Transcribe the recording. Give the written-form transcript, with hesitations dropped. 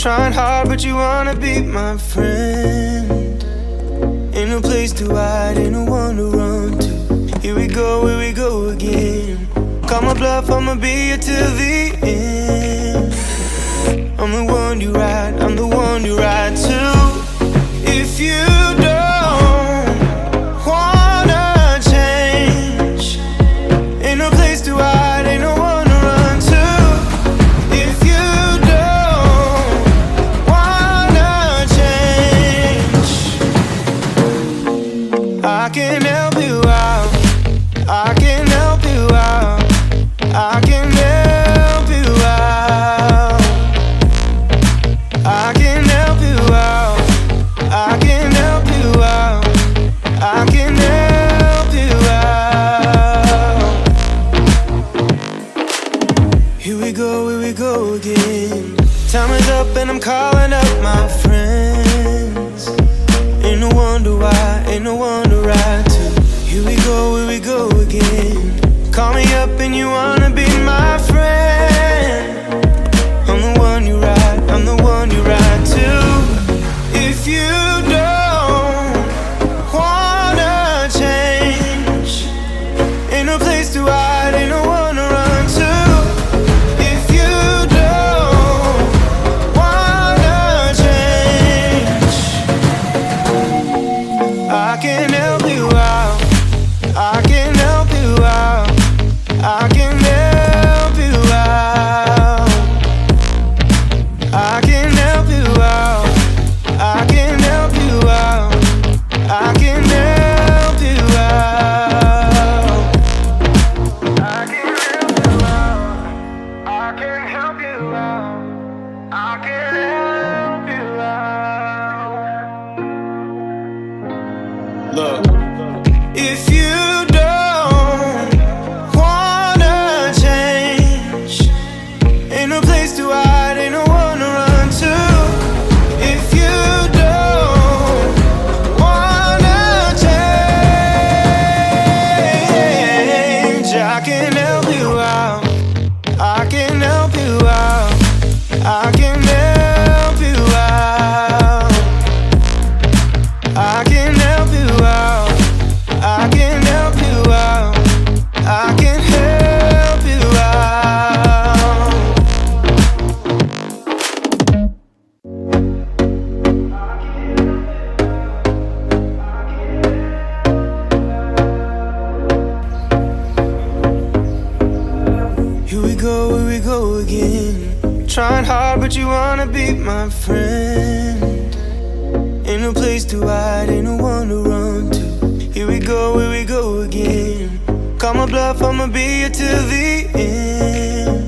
Trying hard, but you wanna be my friend. Ain't no place to hide, ain't no one to run to. Here we go again. Call my bluff, I'ma be here till the end. I'm the one you ride, I'm the one you ride to. If you don't wanna change, ain't no place to hide, ain't no one to run to. If you don't wanna change, I can help you out, I can help you out, I can help you out, I can help you out, I can help you out, I can help you out. Here we go again. Time is up and I'm calling up my friends. Ain't no wonder why, ain't no one to ride to. Here we go again. Call me up and you wanna be my friend. I'm the one you ride, I'm the one you ride to. If you don't wanna change, ain't no place to hide, ain't no one to run to. If you don't wanna change, I can help you out, I can help you out, I can help you out, I can help you out, I can help you out, I can help you out, I can help you out, I can help you out, I can help you out. Look, if you don't wanna change, ain't no place to hide, ain't no one to run to. If you don't wanna change, I can help you out, I can help you out, I can help you out, I can help you out, I can help you out, I can help you out. Here we go again. Trying hard, but you wanna be my friend. Ain't no place to hide, ain't no one to run to. Here we go again. Call my bluff, I'ma be here till the end.